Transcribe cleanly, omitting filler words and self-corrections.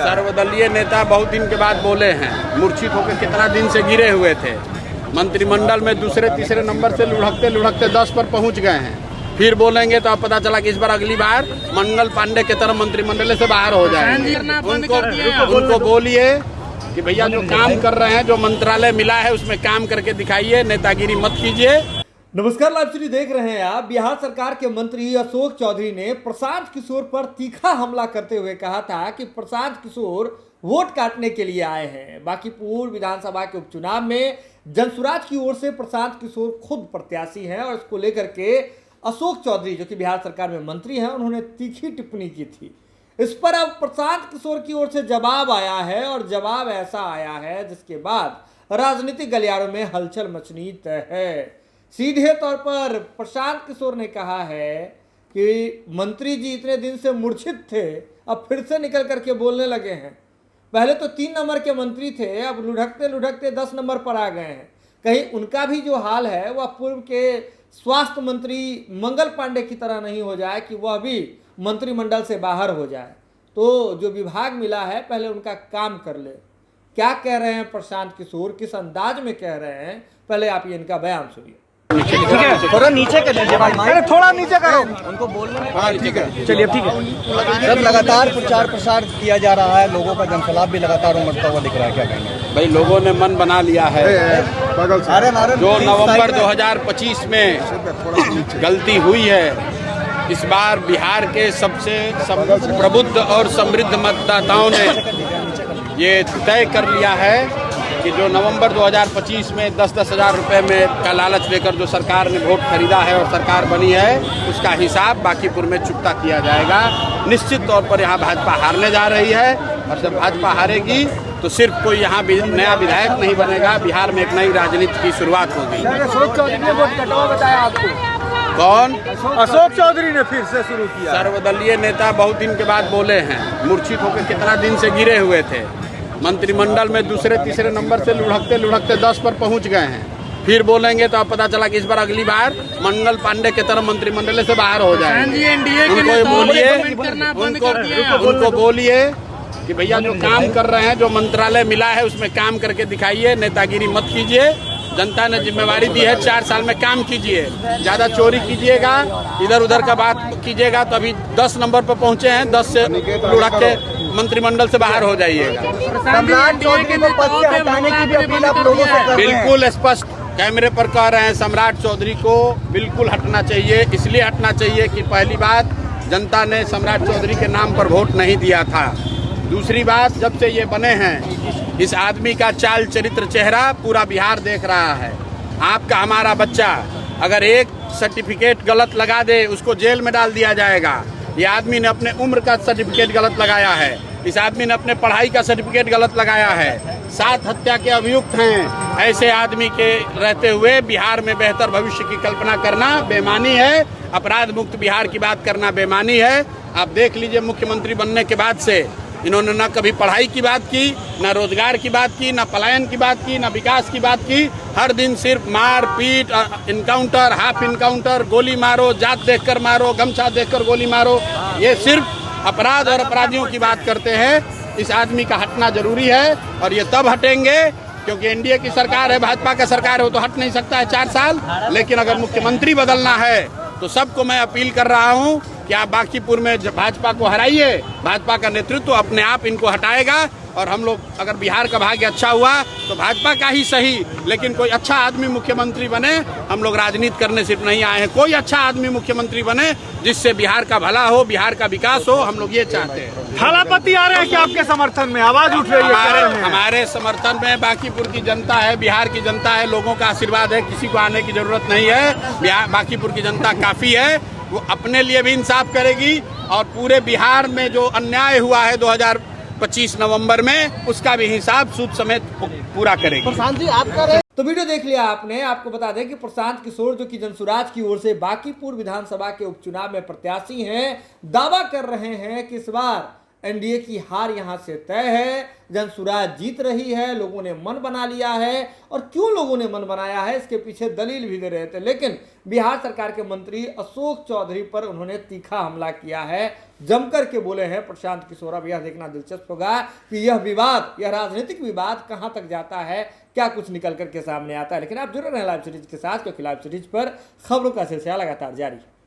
सर्वदलीय नेता बहुत दिन के बाद बोले हैं, मूर्छित होकर कितना दिन से गिरे हुए थे। मंत्रिमंडल में दूसरे तीसरे नंबर से लुढ़कते लुढ़कते 10 पर पहुंच गए हैं। फिर बोलेंगे तो अब पता चला कि इस बार अगली बार मंगल पांडे की तरह मंत्रिमंडल से बाहर हो जाएंगे। उनको बोलिए कि भैया जो काम कर रहे हैं, जो मंत्रालय मिला है उसमें काम करके दिखाइए, नेतागिरी मत कीजिए। नमस्कार, लाइव स्टोरी देख रहे हैं आप। बिहार सरकार के मंत्री अशोक चौधरी ने प्रशांत किशोर पर तीखा हमला करते हुए कहा था कि प्रशांत किशोर वोट काटने के लिए आए हैं। बांकीपुर विधानसभा के उपचुनाव में जनसुराज की ओर से प्रशांत किशोर खुद प्रत्याशी हैं और इसको लेकर के अशोक चौधरी जो कि बिहार सरकार में मंत्री हैं, उन्होंने तीखी टिप्पणी की थी। इस पर अब प्रशांत किशोर की ओर से जवाब आया है और जवाब ऐसा आया है जिसके बाद राजनीतिक गलियारों में हलचल मचनी तय है। सीधे तौर पर प्रशांत किशोर ने कहा है कि मंत्री जी इतने दिन से मूर्छित थे, अब फिर से निकल करके बोलने लगे हैं। पहले तो 3 नंबर के मंत्री थे, अब लुढ़कते लुढ़कते 10 नंबर पर आ गए हैं। कहीं उनका भी जो हाल है वह पूर्व के स्वास्थ्य मंत्री मंगल पांडे की तरह नहीं हो जाए कि वह भी मंत्रिमंडल से बाहर हो जाए। तो जो विभाग मिला है पहले उनका काम कर ले। क्या कह रहे हैं प्रशांत किशोर, किस अंदाज में कह रहे हैं, पहले आप ये इनका बयान सुनिए। ठीक है, थोड़ा नीचे कर लीजिए भाई, अरे थोड़ा नीचे करो, उनको बोलने में। हाँ ठीक है, चलिए ठीक है। सर, लगातार प्रचार प्रसार किया जा रहा है, लोगों का जनसलाब भी लगातार उमड़ता हुआ दिख रहा है, क्या कहेंगे? भाई लोगों ने मन बना लिया है। जो नवंबर 2025 में गलती हुई है, इस बार बिहार के सबसे प्रबुद्ध और समृद्ध मतदाताओं ने ये तय कर लिया है कि जो नवंबर 2025 में 10-10 हज़ार रुपये में का लालच देकर जो सरकार ने वोट खरीदा है और सरकार बनी है, उसका हिसाब बांकीपुर में चुकता किया जाएगा। निश्चित तौर पर यहाँ भाजपा हारने जा रही है और जब भाजपा हारेगी तो सिर्फ कोई यहाँ नया विधायक नहीं बनेगा, बिहार में एक नई राजनीति की शुरुआत होगी। अशोक चौधरी ने वोट कटवा बताया आपको? कौन? अशोक चौधरी ने फिर से शुरू किया। सर्वदलीय नेता बहुत दिन के बाद बोले हैं, मूर्छित होकर कितना दिन से गिरे हुए थे। मंत्रिमंडल में दूसरे तीसरे नंबर से लुढ़कते लुढ़कते 10 पर पहुंच गए हैं। फिर बोलेंगे तो अब पता चला कि इस बार अगली बार मंगल पांडे की तरह मंत्रिमंडल से बाहर हो जाएंगे। उनको बोलिए कि भैया जो काम कर रहे हैं, जो मंत्रालय मिला है उसमें काम करके दिखाइए, नेतागिरी मत कीजिए। जनता ने जिम्मेवारी दी है, 4 साल में काम कीजिए। ज़्यादा चोरी कीजिएगा, इधर उधर का बात कीजिएगा तो अभी 10 नंबर पर पहुंचे हैं, 10 से लुढ़क के मंत्रिमंडल से बाहर हो जाइएगा। सम्राट चौधरी को पद से हटाने की भी अपील आप लोगों से कर रहे हैं। बिल्कुल स्पष्ट कैमरे पर कह रहे हैं, सम्राट चौधरी को बिल्कुल हटना चाहिए। इसलिए हटना चाहिए कि पहली बात, जनता ने सम्राट चौधरी के नाम पर वोट नहीं दिया था। दूसरी बात, जब से ये बने हैं, इस आदमी का चाल चरित्र चेहरा पूरा बिहार देख रहा है। आपका हमारा बच्चा अगर एक सर्टिफिकेट गलत लगा दे, उसको जेल में डाल दिया जाएगा। ये आदमी ने अपने उम्र का सर्टिफिकेट गलत लगाया है, इस आदमी ने अपने पढ़ाई का सर्टिफिकेट गलत लगाया है। 7 हत्या के अभियुक्त हैं। ऐसे आदमी के रहते हुए बिहार में बेहतर भविष्य की कल्पना करना बेईमानी है। अपराध मुक्त बिहार की बात करना बेईमानी है। आप देख लीजिए, मुख्यमंत्री बनने के बाद से इन्होंने न कभी पढ़ाई की बात की, न रोजगार की बात की, न पलायन की बात की, न विकास की बात की। हर दिन सिर्फ मार पीट, इनकाउंटर, हाफ इनकाउंटर, गोली मारो, जात देखकर मारो, गमछा देखकर गोली मारो, ये सिर्फ अपराध और अपराधियों की बात करते हैं। इस आदमी का हटना जरूरी है और ये तब हटेंगे क्योंकि एनडीए की सरकार है, भाजपा का सरकार है, वो तो हट नहीं सकता है 4 साल। लेकिन अगर मुख्यमंत्री बदलना है तो सबको मैं अपील कर रहा हूँ कि आप बांकीपुर में भाजपा को हराइए। भाजपा का नेतृत्व अपने आप इनको हटाएगा और हम लोग, अगर बिहार का भाग्य अच्छा हुआ तो भाजपा का ही सही, लेकिन कोई अच्छा आदमी मुख्यमंत्री बने। हम लोग राजनीति करने सिर्फ नहीं आए हैं, कोई अच्छा आदमी मुख्यमंत्री बने जिससे बिहार का भला हो, बिहार का विकास हो, हम लोग ये चाहते हैं। थालापति आ रहे हैं क्या आपके समर्थन में? आवाज उठ रही है। हमारे समर्थन में बांकीपुर की जनता है, बिहार की जनता है, लोगों का आशीर्वाद है, किसी को आने की जरूरत नहीं है। बांकीपुर की जनता काफी है, वो अपने लिए भी इंसाफ करेगी और पूरे बिहार में जो अन्याय हुआ है 2025 नवंबर में, उसका भी हिसाब सूद समेत पूरा करेगी। प्रशांत जी, आपका तो वीडियो देख लिया आपने। आपको बता दें कि प्रशांत किशोर जो कि जनसुराज की ओर से बांकीपुर विधानसभा के उपचुनाव में प्रत्याशी हैं, दावा कर रहे हैं कि इस बार एनडीए की हार यहां से तय है, जनसुराज जीत रही है, लोगों ने मन बना लिया है। और क्यों लोगों ने मन बनाया है इसके पीछे दलील भी दे रहे थे, लेकिन बिहार सरकार के मंत्री अशोक चौधरी पर उन्होंने तीखा हमला किया है, जमकर के बोले हैं प्रशांत किशोर। अब यह देखना दिलचस्प होगा कि यह विवाद, यह राजनीतिक विवाद कहां तक जाता है, क्या कुछ निकल करके सामने आता है। लेकिन आप जुड़े रहें लाइव सीरीज के साथ, क्योंकि लाइव सीरीज पर खबरों का सिलसिला लगातार जारी है।